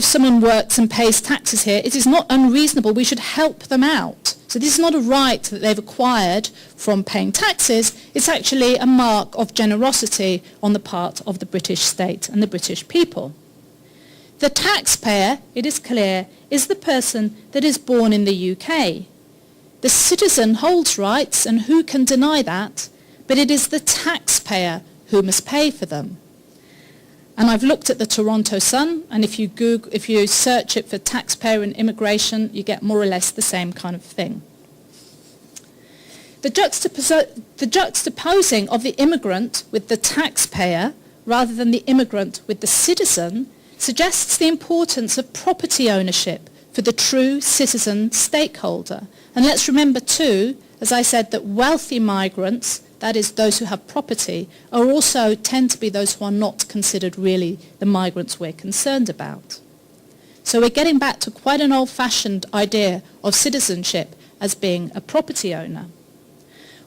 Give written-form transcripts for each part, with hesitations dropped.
if someone works and pays taxes here, it is not unreasonable. We should help them out. So this is not a right that they've acquired from paying taxes. It's actually a mark of generosity on the part of the British state and the British people. The taxpayer, it is clear, is the person that is born in the UK. The citizen holds rights, and who can deny that? But it is the taxpayer who must pay for them. And I've looked at the Toronto Sun, and if you search it for taxpayer and immigration, you get more or less the same kind of thing. The juxtaposing of the immigrant with the taxpayer, rather than the immigrant with the citizen, suggests the importance of property ownership for the true citizen stakeholder. And let's remember too, as I said, that wealthy migrants, that is those who have property, are also tend to be those who are not considered really the migrants we're concerned about. So we're getting back to quite an old-fashioned idea of citizenship as being a property owner.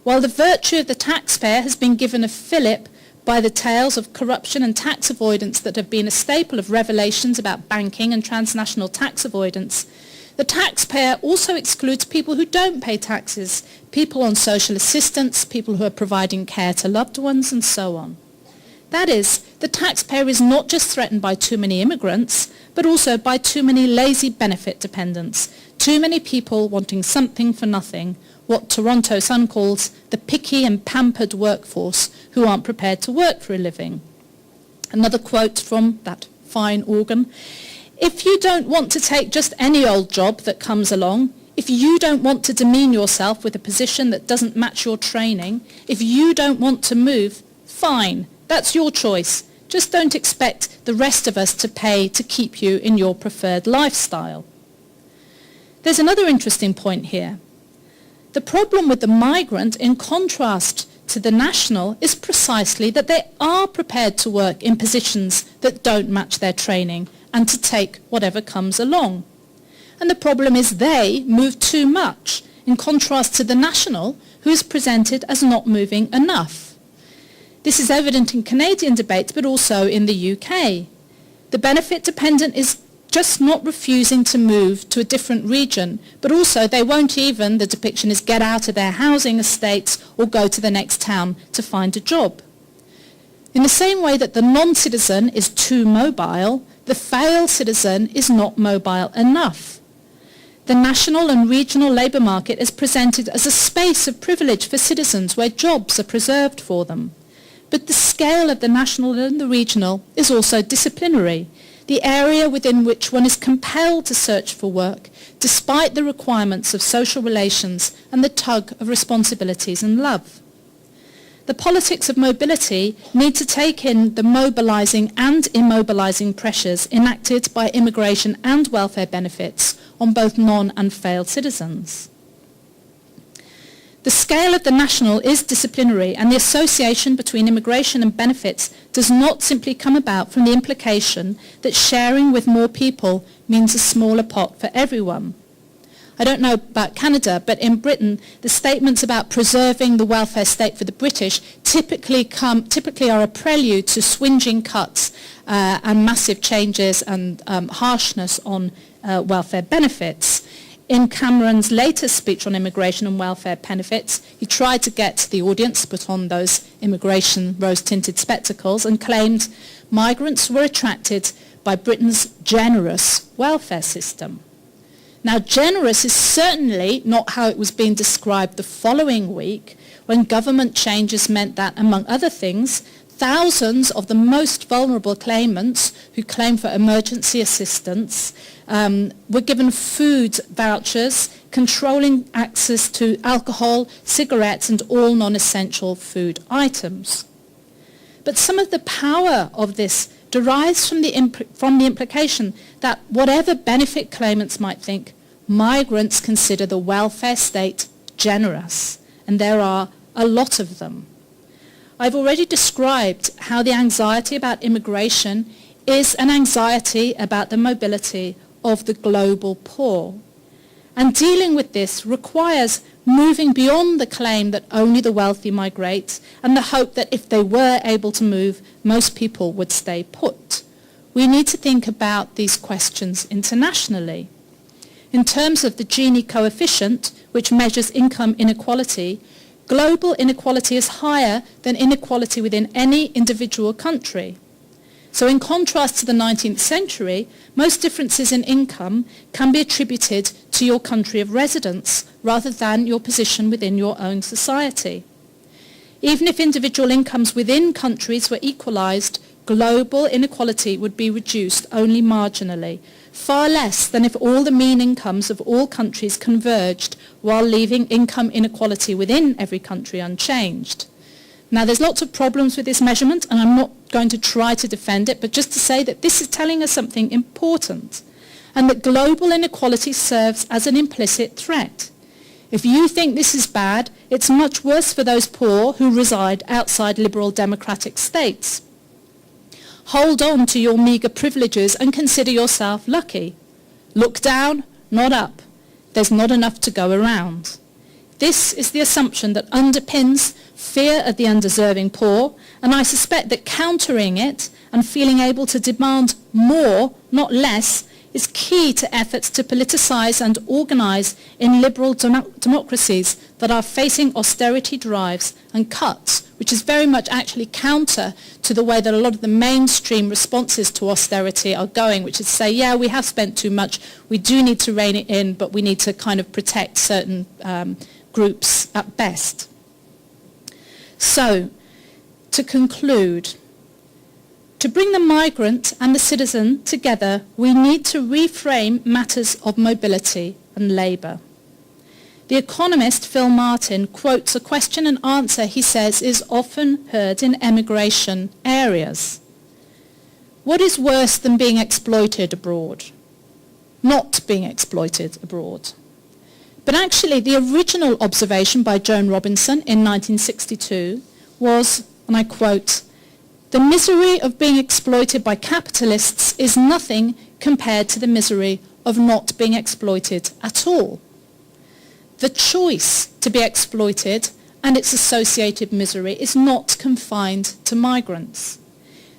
While the virtue of the taxpayer has been given a fillip by the tales of corruption and tax avoidance that have been a staple of revelations about banking and transnational tax avoidance, the taxpayer also excludes people who don't pay taxes, people on social assistance, people who are providing care to loved ones, and so on. That is, the taxpayer is not just threatened by too many immigrants, but also by too many lazy benefit dependents, too many people wanting something for nothing, what Toronto Sun calls the picky and pampered workforce who aren't prepared to work for a living. Another quote from that fine organ: "If you don't want to take just any old job that comes along, if you don't want to demean yourself with a position that doesn't match your training, if you don't want to move, fine, that's your choice. Just don't expect the rest of us to pay to keep you in your preferred lifestyle." There's another interesting point here. The problem with the migrant, in contrast to the national, is precisely that they are prepared to work in positions that don't match their training and to take whatever comes along. And the problem is they move too much, in contrast to the national, who is presented as not moving enough. This is evident in Canadian debates, but also in the UK. The benefit dependent is just not refusing to move to a different region, but also they won't even, the depiction is, get out of their housing estates or go to the next town to find a job. In the same way that the non-citizen is too mobile, the failed citizen is not mobile enough. The national and regional labour market is presented as a space of privilege for citizens where jobs are preserved for them. But the scale of the national and the regional is also disciplinary, the area within which one is compelled to search for work, despite the requirements of social relations and the tug of responsibilities and love. The politics of mobility need to take in the mobilising and immobilising pressures enacted by immigration and welfare benefits on both non- and failed citizens. The scale of the national is disciplinary, and the association between immigration and benefits does not simply come about from the implication that sharing with more people means a smaller pot for everyone. I don't know about Canada, but in Britain, the statements about preserving the welfare state for the British typically are a prelude to swinging cuts and massive changes and harshness on welfare benefits. In Cameron's latest speech on immigration and welfare benefits, he tried to get the audience, put on those immigration rose-tinted spectacles, and claimed migrants were attracted by Britain's generous welfare system. Now, generous is certainly not how it was being described the following week, when government changes meant that, among other things, thousands of the most vulnerable claimants who claim for emergency assistance were given food vouchers, controlling access to alcohol, cigarettes, and all non-essential food items. But some of the power of this derives from the implication that whatever benefit claimants might think, migrants consider the welfare state generous, and there are a lot of them. I've already described how the anxiety about immigration is an anxiety about the mobility of the global poor. And dealing with this requires moving beyond the claim that only the wealthy migrate and the hope that if they were able to move, most people would stay put. we need to think about these questions internationally. In terms of the Gini coefficient, which measures income inequality, global inequality is higher than inequality within any individual country. So in contrast to the 19th century, most differences in income can be attributed to your country of residence rather than your position within your own society. Even if individual incomes within countries were equalised, global inequality would be reduced only marginally, far less than if all the mean incomes of all countries converged while leaving income inequality within every country unchanged. Now, there's lots of problems with this measurement, and I'm not going to try to defend it, but just to say that this is telling us something important, and that global inequality serves as an implicit threat. If you think this is bad, it's much worse for those poor who reside outside liberal democratic states. Hold on to your meagre privileges and consider yourself lucky. Look down, not up. There's not enough to go around. This is the assumption that underpins fear of the undeserving poor, and I suspect that countering it and feeling able to demand more, not less, is key to efforts to politicise and organise in liberal democracies that are facing austerity drives and cuts, which is very much actually counter to the way that a lot of the mainstream responses to austerity are going, which is to say, yeah, we have spent too much, we do need to rein it in, but we need to kind of protect certain groups at best. So, to conclude, to bring the migrant and the citizen together, we need to reframe matters of mobility and labour. The economist Phil Martin quotes a question and answer he says is often heard in emigration areas. What is worse than being exploited abroad? Not being exploited abroad. But actually, the original observation by Joan Robinson in 1962 was, and I quote, "The misery of being exploited by capitalists is nothing compared to the misery of not being exploited at all." The choice to be exploited and its associated misery is not confined to migrants.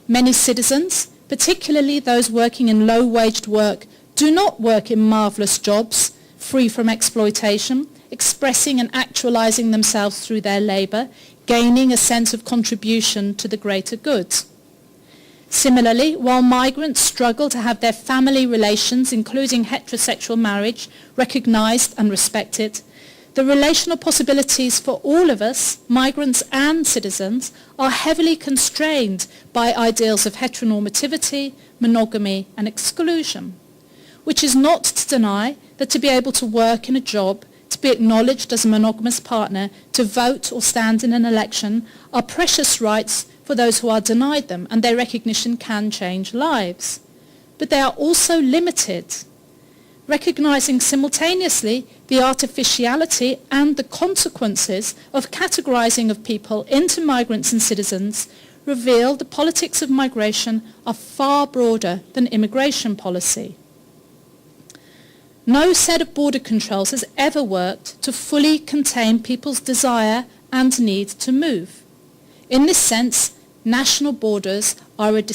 Many citizens, particularly those working in low-waged work, do not work in marvellous jobs free from exploitation, expressing and actualising themselves through their labour, gaining a sense of contribution to the greater good. Similarly, while migrants struggle to have their family relations, including heterosexual marriage, recognised and respected, the relational possibilities for all of us, migrants and citizens, are heavily constrained by ideals of heteronormativity, monogamy and exclusion, which is not to deny that to be able to work in a job, to be acknowledged as a monogamous partner, to vote or stand in an election are precious rights for those who are denied them, and their recognition can change lives. But they are also limited. Recognising simultaneously the artificiality and the consequences of categorising of people into migrants and citizens reveal the politics of migration are far broader than immigration policy. No set of border controls has ever worked to fully contain people's desire and need to move. In this sense, national borders are a